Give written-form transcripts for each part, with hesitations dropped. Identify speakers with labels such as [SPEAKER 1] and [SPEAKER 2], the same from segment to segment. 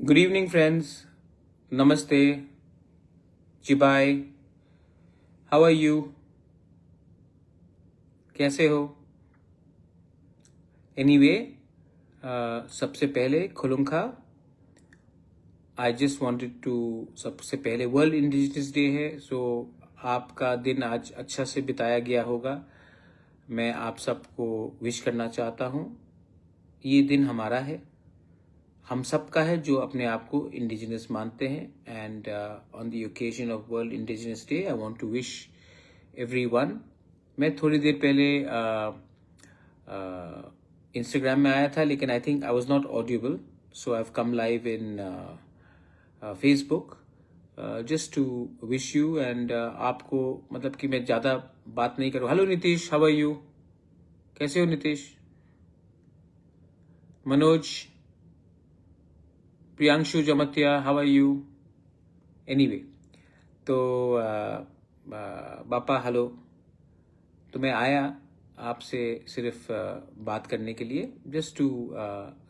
[SPEAKER 1] Good evening, friends. Namaste. Chibai. How are you? कैसे हो? Anyway, सबसे पहले खुलुमखा. I just wanted to सबसे पहले वर्ल्ड इंडिजिनस डे है, so आपका दिन आज अच्छा से बिताया गया होगा. मैं आप सबको विश करना चाहता हूँ. ये दिन हमारा है, हम सब का है जो अपने आप को इंडिजिनस मानते हैं. And on the occasion of world indigenous day I want to wish everyone. मैं थोड़ी देर पहले इंस्टाग्राम में आया था, लेकिन I think I was not audible, so I have come live in Facebook just to wish you. And आपको मतलब कि मैं ज़्यादा बात नहीं करूँ. Hello Nitish, how are you? कैसे हो Nitish? Manoj, Priyanshu Jamatia, how are you? Anyway, तो बापा हेलो. तो मैं आया आपसे सिर्फ बात करने के लिए, just to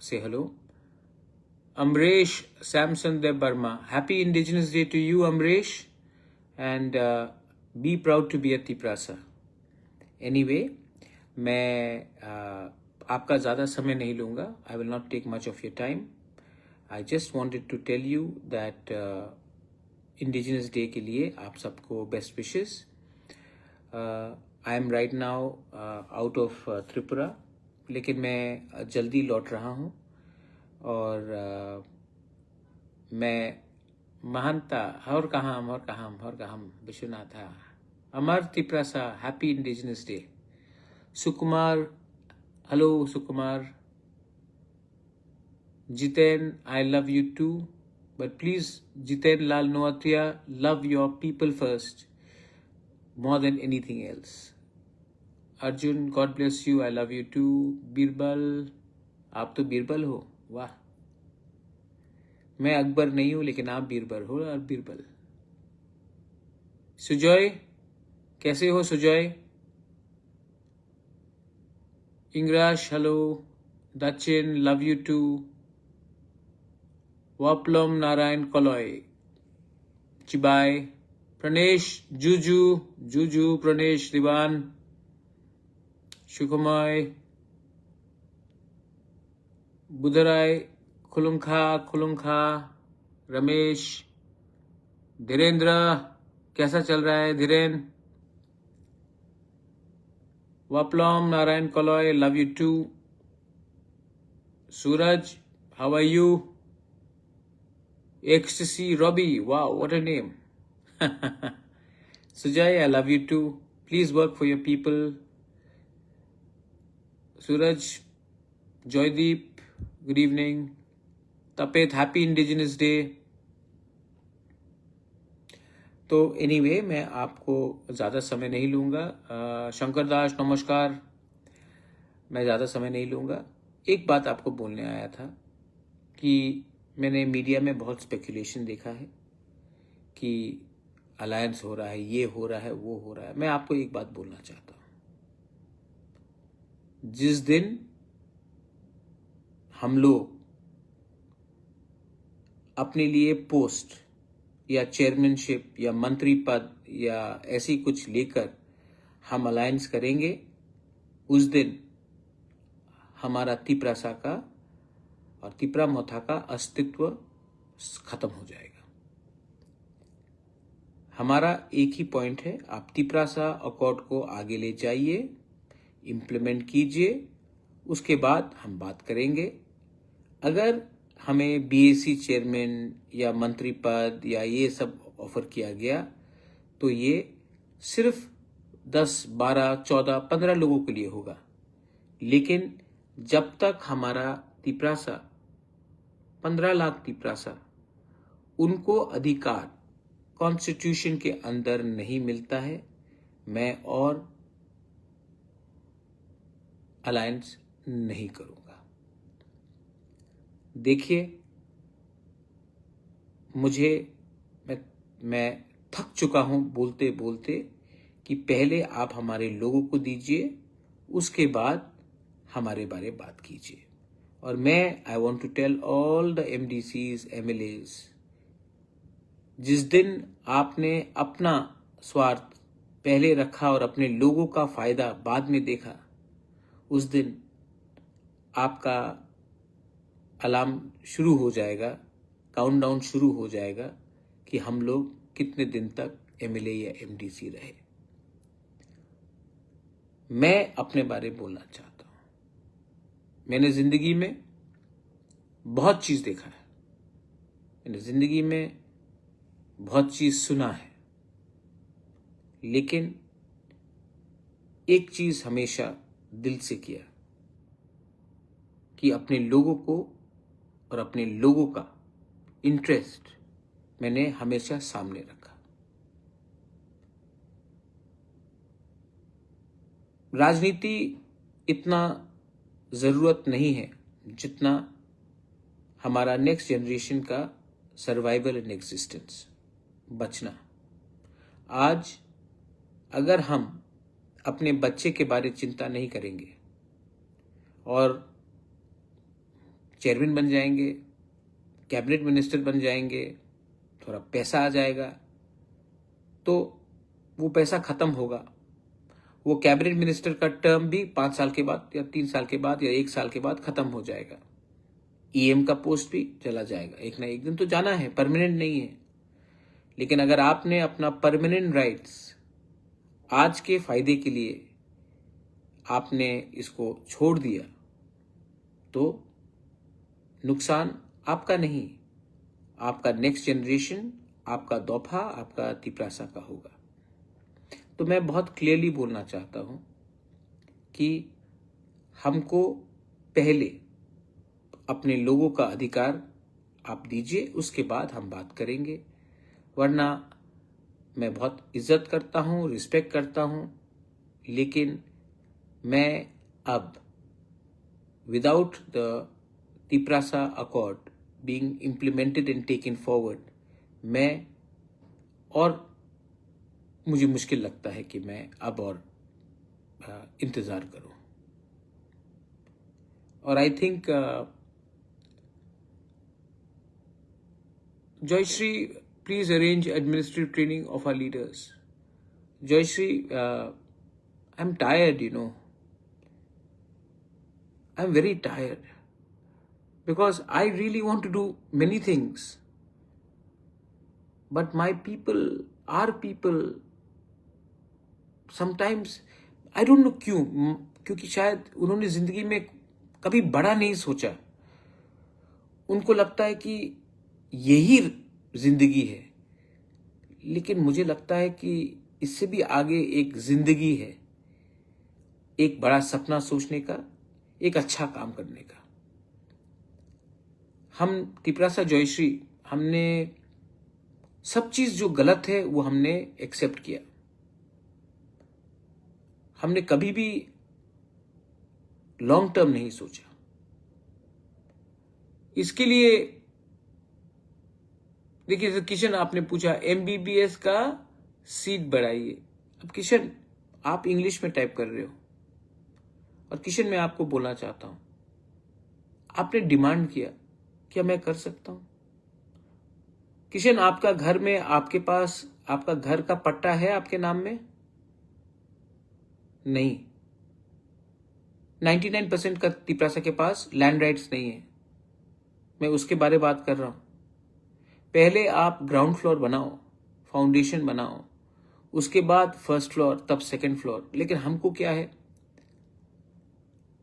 [SPEAKER 1] say hello. Amresh Samson Dev Varma, happy indigenous day to you Amresh, and be proud to be a Tiprasa. Anyway, मैं आपका ज़्यादा समय नहीं लूँगा. I will not take much of your time. I just wanted to tell you that Indigenous Day के लिए आप सबको best wishes. I am right now out of Tripura, लेकिन मैं जल्दी लौट रहा हूँ. और मैं महंता हर कहाँ Biswanath Amar Tiprasa, happy indigenous day. Sukumar, hello Sukumar. Jiten, I love you too, but please, Jiten Lal Noatia, love your people first, more than anything else. Arjun, God bless you, I love you too. Birbal, आप तो बीरबल हो, वाह. मैं अकबर नहीं हूँ, लेकिन आप बीरबल हो. और बीरबल. सुजॉय, कैसे हो सुजॉय? इंग्राश, हेलो. दचिन, लव यू टू. वापलम नारायण कलॉय, चिबाय. प्रणेश, जूजू प्रणेश दीवान. सुखमय, बुधराय, खुलुमखा. रमेश, धीरेन्द्र, कैसा चल रहा है धीरेन्द्र? वापलम नारायण कलॉय, love you too. Suraj, how are you? Ecstasy, Robbie, wow, what a name. Sujay, I love you too. Please work for your people. Suraj, Joydeep, good evening. Tapet, happy Indigenous Day. तो anyway, मैं आपको ज़्यादा समय नहीं लूँगा. शंकर दास, नमस्कार. मैं ज़्यादा समय नहीं लूँगा. एक बात आपको बोलने आया था कि मैंने मीडिया में बहुत स्पेकुलेशन देखा है कि अलायंस हो रहा है, ये हो रहा है, वो हो रहा है. मैं आपको एक बात बोलना चाहता हूं. जिस दिन हम लोग अपने लिए पोस्ट या चेयरमैनशिप या मंत्री पद या ऐसी कुछ लेकर हम अलायंस करेंगे, उस दिन हमारा तिपरासा का और तिपरा मोथा का अस्तित्व खत्म हो जाएगा. हमारा एक ही पॉइंट है, आप तिपरासा अकॉर्ड को आगे ले जाइए, इम्प्लीमेंट कीजिए, उसके बाद हम बात करेंगे. अगर हमें बीएसी चेयरमैन या मंत्री पद या ये सब ऑफर किया गया, तो ये सिर्फ 10, 12, 14, 15 लोगों के लिए होगा. लेकिन जब तक हमारा तिपरासा 15 लाख तिपरासा उनको अधिकार कॉन्स्टिट्यूशन के अंदर नहीं मिलता है, मैं और अलायंस नहीं करूंगा. देखिए, मैं थक चुका हूं बोलते बोलते कि पहले आप हमारे लोगों को दीजिए, उसके बाद हमारे बारे बात कीजिए. और मैं I want to tell all the MDCs, MLAs, जिस दिन आपने अपना स्वार्थ पहले रखा और अपने लोगों का फायदा बाद में देखा, उस दिन आपका अलार्म शुरू हो जाएगा, काउंटडाउन शुरू हो जाएगा कि हम लोग कितने दिन तक MLA या MDC रहे। मैं अपने बारे में बोलना चाहता हूं। मैंने जिंदगी में बहुत चीज देखा है, मैंने जिंदगी में बहुत चीज सुना है, लेकिन एक चीज हमेशा दिल से किया कि अपने लोगों को और अपने लोगों का इंटरेस्ट मैंने हमेशा सामने रखा। राजनीति इतना जरूरत नहीं है जितना हमारा नेक्स्ट जनरेशन का सर्वाइवल एंड एग्जिस्टेंस, बचना। आज अगर हम अपने बच्चे के बारे में चिंता नहीं करेंगे और चेयरमैन बन जाएंगे, कैबिनेट मिनिस्टर बन जाएंगे, थोड़ा पैसा आ जाएगा, तो वो पैसा खत्म होगा। वो कैबिनेट मिनिस्टर का टर्म भी 5 साल के बाद या 3 साल के बाद या 1 साल के बाद खत्म हो जाएगा। EM का पोस्ट भी चला जाएगा, एक ना एक दिन तो जाना है, परमानेंट नहीं है। लेकिन अगर आपने अपना परमानेंट राइट्स आज के फायदे के लिए आपने इसको छोड़ दिया, तो नुकसान आपका नहीं, आपका नेक्स्ट जनरेशन, आपका दोफा, आपका तिपरासा का होगा। तो मैं बहुत क्लियरली बोलना चाहता हूं कि हमको पहले अपने लोगों का अधिकार आप दीजिए, उसके बाद हम बात करेंगे। वरना मैं बहुत इज्जत करता हूं, रिस्पेक्ट करता हूं, लेकिन मैं अब without the Tiprasa accord being implemented and taken forward, मैं और मुझे मुश्किल लगता है कि मैं अब और इंतजार करूं। और I think Jayshree, please arrange administrative training of our leaders. Jayshree, I am tired, I am very tired, because I really want to do many things, but my people, our people, sometimes I don't know क्योंकि शायद उन्होंने जिंदगी में कभी बड़ा नहीं सोचा। उनको लगता है कि यही जिंदगी है, लेकिन मुझे लगता है कि इससे भी आगे एक जिंदगी है, एक बड़ा सपना सोचने का, एक अच्छा काम करने का। हम तिपरासा जयश्री, हमने सब चीज जो गलत है वो हमने एक्सेप्ट किया। हमने कभी भी लॉन्ग टर्म नहीं सोचा। इसके लिए देखिए किशन, आपने पूछा MBBS का सीट बढ़ाइए। अब किशन, आप इंग्लिश में टाइप कर रहे हो, और किशन मैं आपको बोलना चाहता हूं, आपने डिमांड किया, क्या मैं कर सकता हूं? किशन, आपका घर में, आपके पास आपका घर का पट्टा है आपके नाम में? नहीं। 99% का तिपरासा के पास लैंड राइट्स नहीं है। मैं उसके बारे में बात कर रहा हूं। पहले आप ग्राउंड फ्लोर बनाओ, फाउंडेशन बनाओ, उसके बाद फर्स्ट फ्लोर, तब सेकंड फ्लोर। लेकिन हमको क्या है,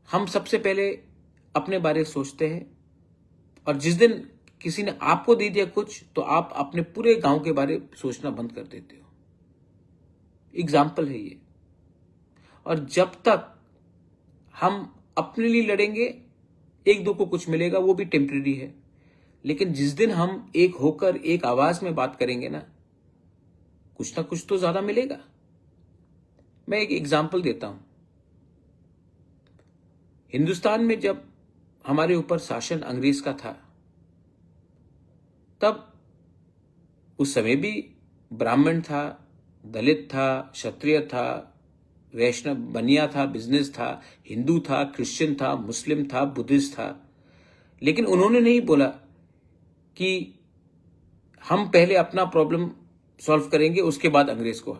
[SPEAKER 1] हम सबसे पहले अपने बारे में सोचते हैं, और जिस दिन किसी ने आपको दे दिया कुछ, तो आप अपने पूरे गांव के बारे में सोचना बंद कर देते हो। एग्जाम्पल है ये। और जब तक हम अपने लिए लड़ेंगे, एक दो को कुछ मिलेगा, वो भी टेम्परेरी है। लेकिन जिस दिन हम एक होकर एक आवाज में बात करेंगे ना कुछ तो ज्यादा मिलेगा। मैं एक एग्जाम्पल देता हूं। हिंदुस्तान में जब हमारे ऊपर शासन अंग्रेज का था, तब उस समय भी ब्राह्मण था, दलित था, क्षत्रिय था, वैष्णव बनिया था, बिजनेस था, हिंदू था, क्रिश्चियन था, मुस्लिम था, बुद्धिस्ट था। लेकिन उन्होंने नहीं बोला कि हम पहले अपना प्रॉब्लम सॉल्व करेंगे, उसके बाद अंग्रेज को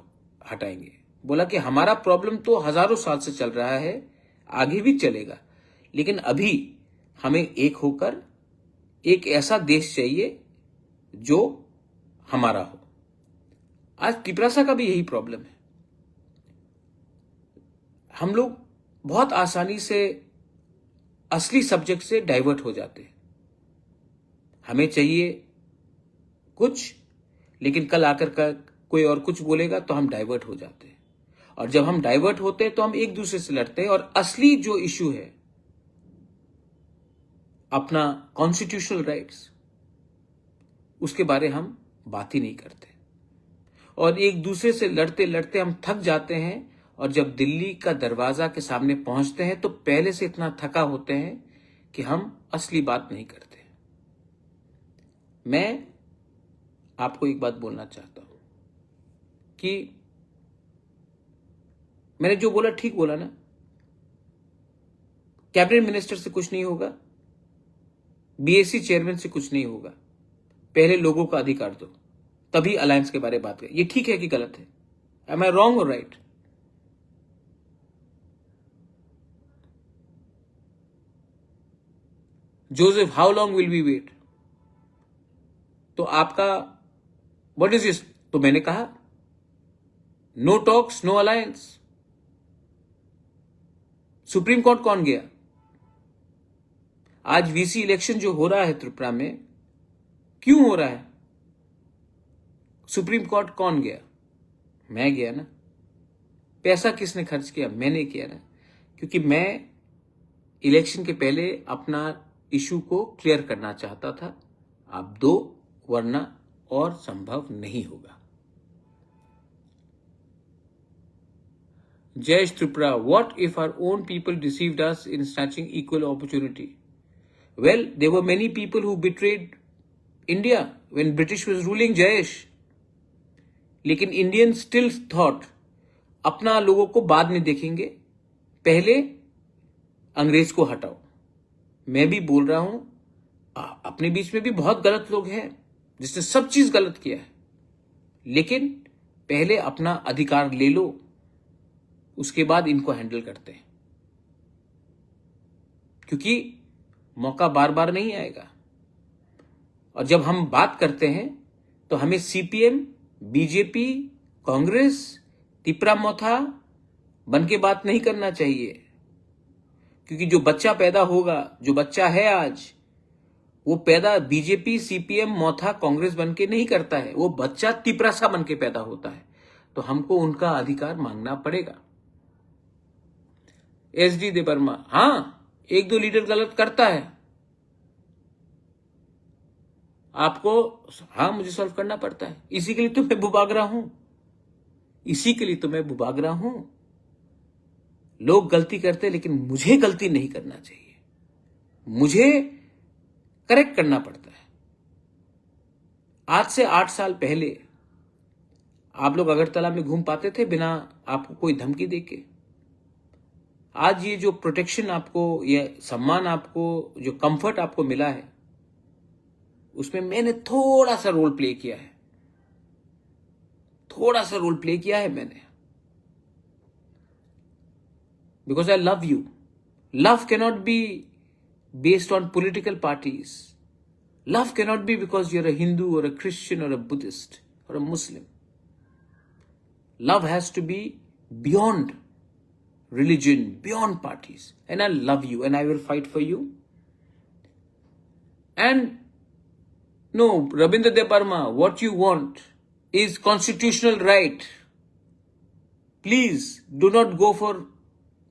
[SPEAKER 1] हटाएंगे। बोला कि हमारा प्रॉब्लम तो हजारों साल से चल रहा है, आगे भी चलेगा, लेकिन अभी हमें एक होकर एक ऐसा देश चाहिए जो हमारा हो। आज तिपरासा का भी यही प्रॉब्लम है। हम लोग बहुत आसानी से असली सब्जेक्ट से डाइवर्ट हो जाते हैं। हमें चाहिए कुछ, लेकिन कल आकर का कोई और कुछ बोलेगा तो हम डाइवर्ट हो जाते हैं, और जब हम डाइवर्ट होते हैं तो हम एक दूसरे से लड़ते हैं, और असली जो इश्यू है अपना कॉन्स्टिट्यूशनल राइट्स, उसके बारे हम बात ही नहीं करते, और एक दूसरे से लड़ते लड़ते हम थक जाते हैं, और जब दिल्ली का दरवाजा के सामने पहुंचते हैं तो पहले से इतना थका होते हैं कि हम असली बात नहीं करते। मैं आपको एक बात बोलना चाहता हूं कि मैंने जो बोला ठीक बोला ना। कैबिनेट मिनिस्टर से कुछ नहीं होगा, बीएससी चेयरमैन से कुछ नहीं होगा, पहले लोगों का अधिकार दो, तभी अलायंस के बारे में बात करें। ये ठीक है कि गलत है? एम आई रॉन्ग और right? Joseph, how long will we wait? तो आपका व्हाट इज दिस? तो मैंने कहा no talks no alliance. Supreme court कौन गया? आज वीसी इलेक्शन जो हो रहा है त्रिपुरा में, क्यों हो रहा है? सुप्रीम कोर्ट कौन गया? मैं गया ना। पैसा किसने खर्च किया? मैंने किया ना, क्योंकि मैं इलेक्शन के पहले अपना इशू को क्लियर करना चाहता था। आप दो, वरना और संभव नहीं होगा। Jayesh Tripura, what if our own people deceived us in snatching equal opportunity? Well, there were many people who betrayed India when British was ruling, Jayesh. लेकिन इंडियन स्टिल थॉट अपना लोगों को बाद में देखेंगे, पहले अंग्रेज को हटाओ। मैं भी बोल रहा हूं, अपने बीच में भी बहुत गलत लोग हैं जिसने सब चीज गलत किया है, लेकिन पहले अपना अधिकार ले लो, उसके बाद इनको हैंडल करते हैं, क्योंकि मौका बार बार नहीं आएगा। और जब हम बात करते हैं तो हमें सीपीएम, बीजेपी, कांग्रेस, तिपरा मोथा बन के बात नहीं करना चाहिए, क्योंकि जो बच्चा पैदा होगा, जो बच्चा है आज, वो पैदा बीजेपी, सीपीएम, मोथा, कांग्रेस बन के नहीं करता है, वो बच्चा तिपरासा बन के पैदा होता है। तो हमको उनका अधिकार मांगना पड़ेगा। एसडी देबर्मा, हां, एक दो लीडर गलत करता है, आपको हां मुझे सॉल्व करना पड़ता है। इसी के लिए तो मैं बुबागरा हूं, इसी के लिए तो मैं बुबागरा हूं। लोग गलती करते, लेकिन मुझे गलती नहीं करना चाहिए, मुझे करेक्ट करना पड़ता है। आज से 8 साल पहले आप लोग अगरतला में घूम पाते थे बिना आपको कोई धमकी देके? आज ये जो प्रोटेक्शन आपको, ये सम्मान आपको, जो कंफर्ट आपको मिला है, उसमें मैंने थोड़ा सा रोल प्ले किया है, थोड़ा सा रोल प्ले किया है मैंने, because I love you. Love cannot be based on political parties. Love cannot be because you are a Hindu or a Christian or a Buddhist or a Muslim. Love has to be beyond religion, beyond parties, and I love you and I will fight for you. And no, Rabindra Debarma, what you want is constitutional right. Please do not go for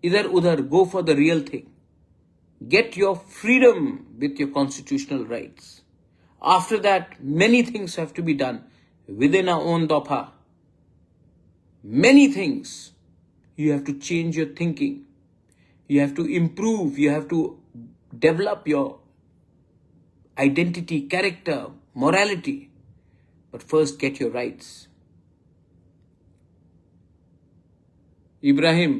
[SPEAKER 1] idhar udhar, go for the real thing. Get your freedom with your constitutional rights. After that, many things have to be done within our own Dopa. Many things. You have to change your thinking. You have to improve. You have to develop your identity, character, morality. But first, get your rights. Ibrahim,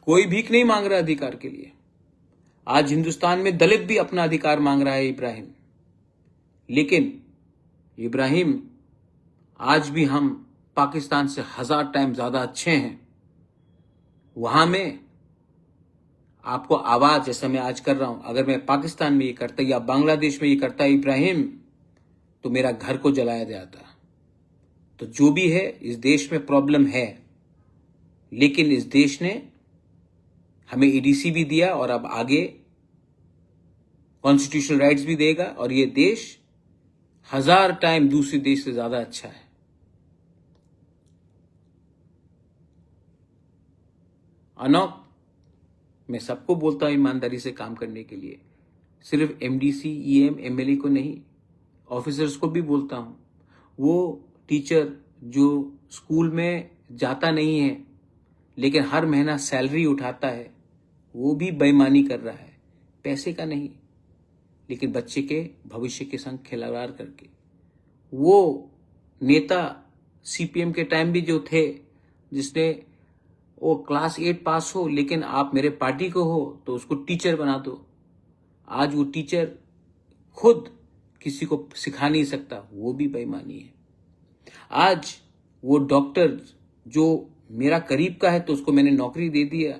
[SPEAKER 1] कोई भीख नहीं मांग रहा अधिकार के लिए। आज हिंदुस्तान में दलित भी अपना अधिकार मांग रहा है इब्राहिम, लेकिन इब्राहिम आज भी हम पाकिस्तान से 1000 टाइम ज्यादा अच्छे हैं। वहां में आपको आवाज जैसा मैं आज कर रहा हूं, अगर मैं पाकिस्तान में ये करता या बांग्लादेश में ये करता इब्राहिम, तो मेरा घर को जलाया जाता। तो जो भी है, इस देश में प्रॉब्लम है, लेकिन इस देश ने हमें ईडीसी भी दिया और अब आगे कॉन्स्टिट्यूशनल राइट्स भी देगा, और ये देश 1000 टाइम दूसरे देश से ज्यादा अच्छा है। अनोख, मैं सबको बोलता हूं ईमानदारी से काम करने के लिए, सिर्फ एमडीसी, ईएम, एमएलए को नहीं, ऑफिसर्स को भी बोलता हूं। वो टीचर जो स्कूल में जाता नहीं है लेकिन हर महीना सैलरी उठाता है, वो भी बेईमानी कर रहा है, पैसे का नहीं, लेकिन बच्चे के भविष्य के संग खिलवाड़ करके। वो नेता सीपीएम के टाइम भी जो थे, जिसने वो क्लास 8 पास हो लेकिन आप मेरे पार्टी को हो तो उसको टीचर बना दो, आज वो टीचर खुद किसी को सिखा नहीं सकता, वो भी बेईमानी है। आज वो डॉक्टर जो मेरा करीब का है तो उसको मैंने नौकरी दे दिया,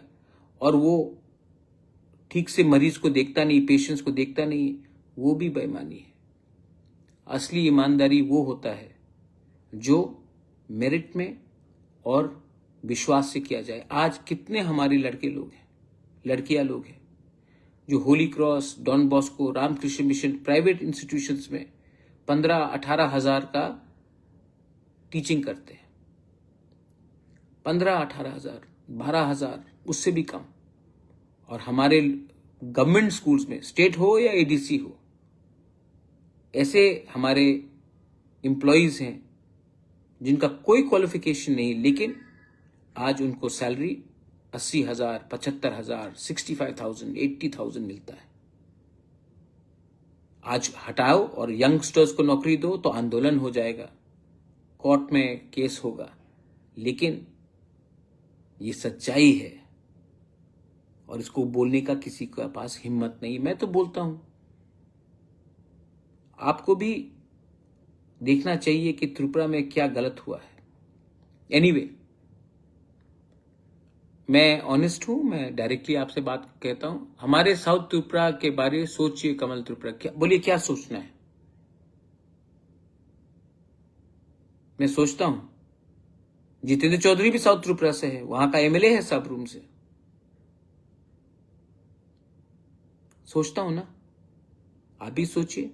[SPEAKER 1] और वो ठीक से मरीज को देखता नहीं, पेशेंट्स को देखता नहीं, वो भी बेईमानी है। असली ईमानदारी वो होता है जो मेरिट में और विश्वास से किया जाए। आज कितने हमारे लड़के लोग हैं, लड़कियां लोग हैं, जो Holy Cross, Don Bosco, Ramakrishna mission, private institutions में 15-18 हजार का टीचिंग करते हैं। 15-18 हजार, 12 हजार, उससे भी कम। और हमारे गवर्नमेंट स्कूल्स में, स्टेट हो या एडीसी हो, ऐसे हमारे एम्प्लॉयज हैं जिनका कोई क्वालिफिकेशन नहीं, लेकिन आज उनको सैलरी 80,000, 75,000, 65,000, 80,000 मिलता है। आज हटाओ और यंगस्टर्स को नौकरी दो तो आंदोलन हो जाएगा, कोर्ट में केस होगा, लेकिन ये सच्चाई है और इसको बोलने का किसी के पास हिम्मत नहीं। मैं तो बोलता हूं, आपको भी देखना चाहिए कि त्रिपुरा में क्या गलत हुआ है। एनीवे, मैं ऑनेस्ट हूं, मैं डायरेक्टली आपसे बात कहता हूं। हमारे साउथ त्रिपुरा के बारे सोचिए कमल त्रिपुरा, क्या बोलिए, क्या सोचना है? मैं सोचता हूं जितेंद्र चौधरी भी साउथ त्रिपुरा से है, वहां का एमएलए है सब रूम से। सोचता हूं ना, आप भी सोचिए।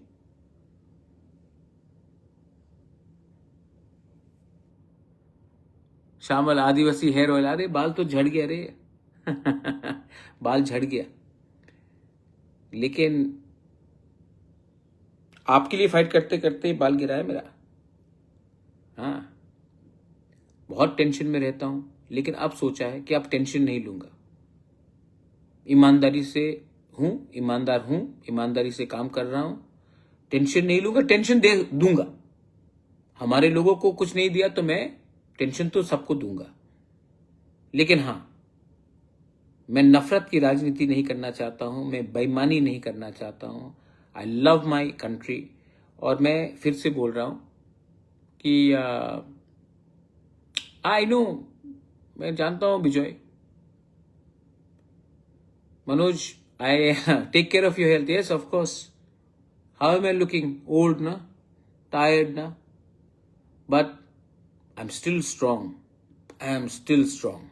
[SPEAKER 1] श्यामल आदिवासी हेयर ऑयल, अरे बाल तो झड़ गया रे बाल झड़ गया, लेकिन आपके लिए फाइट करते करते बाल गिरा है मेरा। हाँ, बहुत टेंशन में रहता हूं, लेकिन अब सोचा है कि अब टेंशन नहीं लूंगा। ईमानदारी से हूं, ईमानदार हूं, ईमानदारी से काम कर रहा हूं, टेंशन नहीं लूंगा, टेंशन दे दूंगा। हमारे लोगों को कुछ नहीं दिया तो मैं टेंशन तो सबको दूंगा, लेकिन हां, मैं नफरत की राजनीति नहीं करना चाहता हूं, मैं बेईमानी नहीं करना चाहता हूं। I love my country. और मैं फिर से बोल रहा हूं कि आई नो, मैं जानता हूं Vijay, Manoj, I take care of your health. Yes, of course. How am I looking? Old ना, टायर्ड ना, but I am still strong. I am still strong.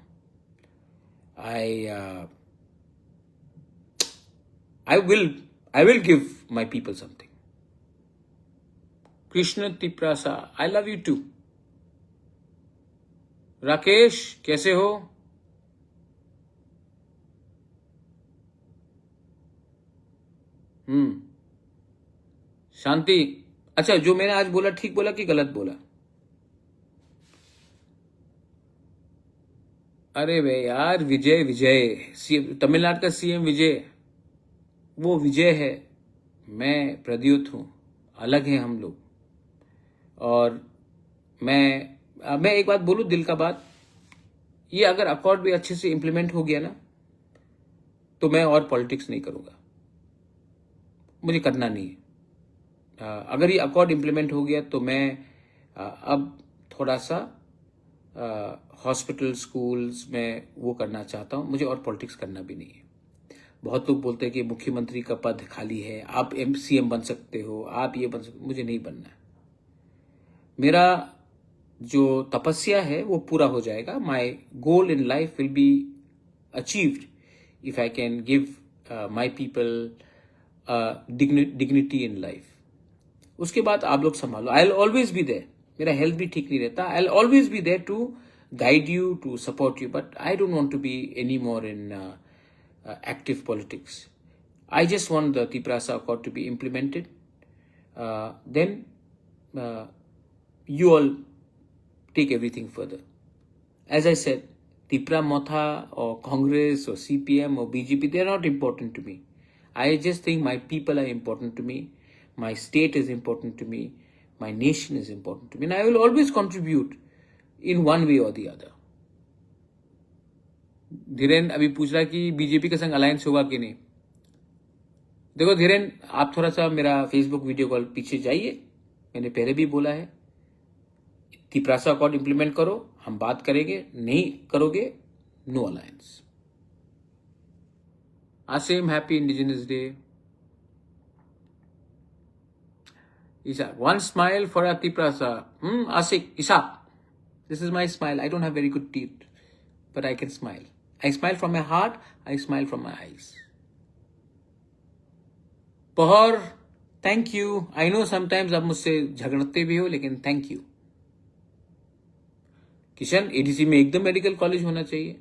[SPEAKER 1] I will give my people something. Krishna Tiprasa, I love you too. Rakesh, कैसे हो? शांति, अच्छा, जो मैंने आज बोला ठीक बोला कि गलत बोला? अरे वे यार, विजय तमिलनाडु का सीएम विजय, वो विजय है, मैं प्रद्युत हूं, अलग है हम लोग। और मैं एक बात बोलूं, दिल का बात, ये अगर अकॉर्ड भी अच्छे से इंप्लीमेंट हो गया ना, तो मैं और पॉलिटिक्स नहीं करूंगा, मुझे करना नहीं है। अगर ये अकॉर्ड इम्प्लीमेंट हो गया तो मैं अब थोड़ा सा हॉस्पिटल स्कूल्स में वो करना चाहता हूं, मुझे और पॉलिटिक्स करना भी नहीं है। बहुत लोग बोलते हैं कि मुख्यमंत्री का पद खाली है, आप सीएम बन सकते हो, आप ये बन सकते, मुझे नहीं बनना है। मेरा जो तपस्या है वो पूरा हो जाएगा। My goal in life will be achieved if I can give my people dignity in life. उसके बाद आप लोग संभालो, I will always be there. मेरा हेल्थ भी ठीक नहीं रहता, I will always be there to guide you, to support you, but I don't want to be any more in active politics. I just want the Tiprasa Accord to be implemented. Then you all take everything further. As I said, Tipra Motha or Congress or CPM or BJP, they are not important to me. I just think my people are important to me. My state is important to me. My nation is important to me. And I will always contribute in one way or the other. Dhiren अभी पूछ रहा है कि BJP के संग alliance होगा कि नहीं। देखो धीरेन, आप थोड़ा सा मेरा फेसबुक वीडियो कॉल पीछे जाइए, मैंने पहले भी बोला है, तिपरासा अकॉर्ड इंप्लीमेंट करो, हम बात करेंगे, नहीं करोगे no alliance. Asim, happy indigenous day. Isha, one smile for Tiprasa. Asik, Isha, this is my smile. I don't have very good teeth, but I can smile. I smile from my heart, I smile from my eyes. Pahar, thank you. I know sometimes आप मुझसे झगड़ते भी हो, लेकिन thank you. Kishan, ADC में एकदम medical college होना चाहिए।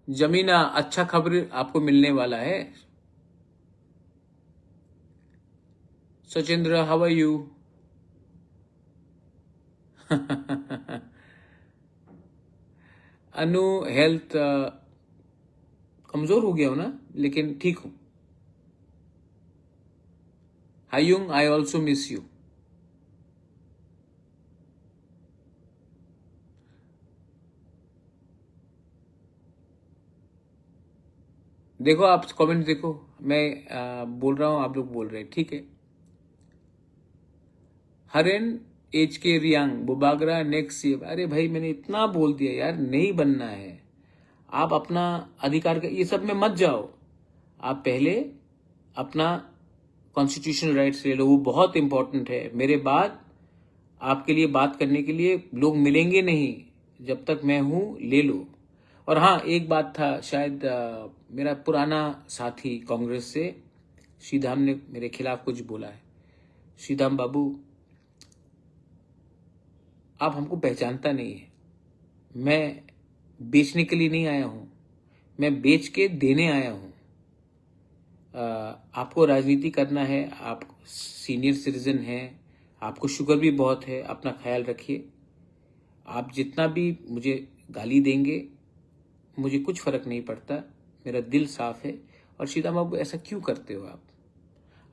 [SPEAKER 1] जमीना, अच्छा खबर आपको मिलने वाला है। Sachindra, how are you? Anu, health कमजोर हो गया हो ना, लेकिन ठीक हूं। Hayung, I also miss you. देखो आप कमेंट देखो, मैं बोल रहा हूं, आप लोग बोल रहे हैं, ठीक है। हरेन एच के रियांग, बुबागरा नेक्स्ट ईयर। अरे भाई, मैंने इतना बोल दिया यार, नहीं बनना है। आप अपना अधिकार का ये सब में मत जाओ, आप पहले अपना कॉन्स्टिट्यूशनल राइट्स ले लो, वो बहुत इंपॉर्टेंट है। मेरे बाद आपके लिए बात करने के लिए लोग मिलेंगे नहीं, जब तक मैं हूं ले लो। और हाँ, एक बात था, शायद मेरा पुराना साथी कांग्रेस से श्रीधाम ने मेरे खिलाफ कुछ बोला है। श्रीधाम बाबू, आप हमको पहचानता नहीं है। मैं बेचने के लिए नहीं आया हूं, मैं बेच के देने आया हूं। आपको राजनीति करना है, आप सीनियर सिटीजन हैं, आपको शुगर भी बहुत है, अपना ख्याल रखिए। आप जितना भी मुझे गाली देंगे, मुझे कुछ फर्क नहीं पड़ता, मेरा दिल साफ है। और श्रीराम बाबू, ऐसा क्यों करते हो आप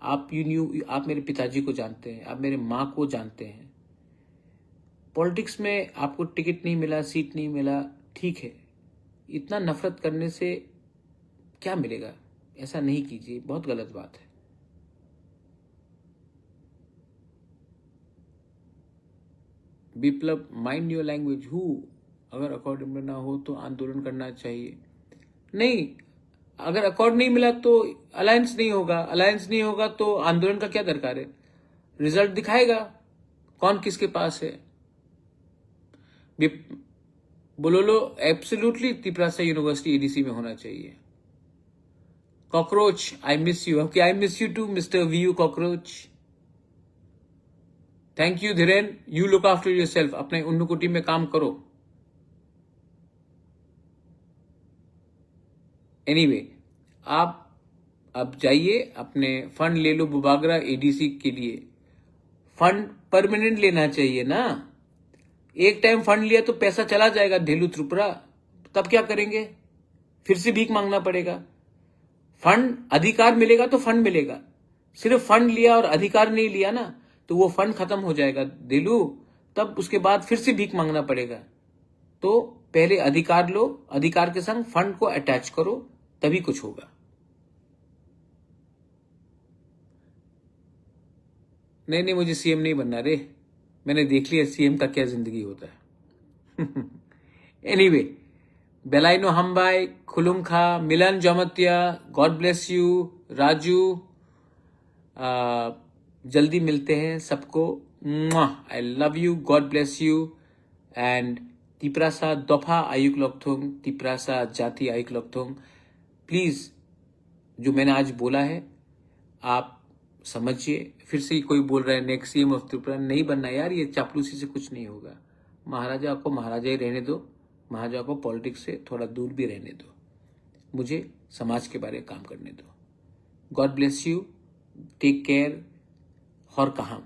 [SPEAKER 1] आप मेरे पिताजी को जानते हैं, आप मेरे माँ को जानते हैं। पॉलिटिक्स में आपको टिकट नहीं मिला, सीट नहीं मिला, ठीक है, इतना नफरत करने से क्या मिलेगा? ऐसा नहीं कीजिए, बहुत गलत बात है। विप्लव, माइंड योर लैंग्वेज। अगर अकॉर्ड में ना हो तो आंदोलन करना चाहिए। नहीं, अगर अकॉर्ड नहीं मिला तो अलायंस नहीं होगा, अलायंस नहीं होगा तो आंदोलन का क्या दरकार है? रिजल्ट दिखाएगा कौन किसके पास है। बोलो, एब्सोल्युटली तिपरासा यूनिवर्सिटी एडीसी में होना चाहिए। Cockroach, I miss you. Okay, I miss you too mister VU cockroach. Thank you Dhiren, you look after yourself, अपने उन्नकुटी में काम करो। एनीवे, आप अब जाइए, अपने फंड ले लो बुबागरा एडीसी के लिए। फंड परमानेंट लेना चाहिए ना, एक टाइम फंड लिया तो पैसा चला जाएगा ढेलू त्रिपुरा, तब क्या करेंगे? फिर से भीख मांगना पड़ेगा। फंड, अधिकार मिलेगा तो फंड मिलेगा। सिर्फ फंड लिया और अधिकार नहीं लिया ना, तो वो फंड खत्म हो जाएगा देलू, तब उसके बाद फिर से भीख मांगना पड़ेगा। तो पहले अधिकार लो, अधिकार के संग फंड को अटैच करो, तभी कुछ होगा। नहीं, मुझे सीएम नहीं बनना रे, मैंने देख लिया सीएम का क्या जिंदगी होता है। एनीवे, बेलाइनो हम्बाई, खुलुमखा, Milan Jamatia, God bless you, Raju, जल्दी मिलते हैं सबको। I love you, God bless you. And Tiprasa दफा आयुक लॉकथोंग, तिप्रासा जाति आयुक लॉकथोंग। प्लीज जो मैंने आज बोला है आप समझिए। फिर से कोई बोल रहा है नेक्स्ट सीएम ऑफ त्रिपुरा, नहीं बनना यार, ये चापलूसी से कुछ नहीं होगा। महाराजा को महाराजा ही रहने दो, महाराजा को पॉलिटिक्स से थोड़ा दूर भी रहने दो, मुझे समाज के बारे में काम करने दो। God bless you, take care. और कहाँ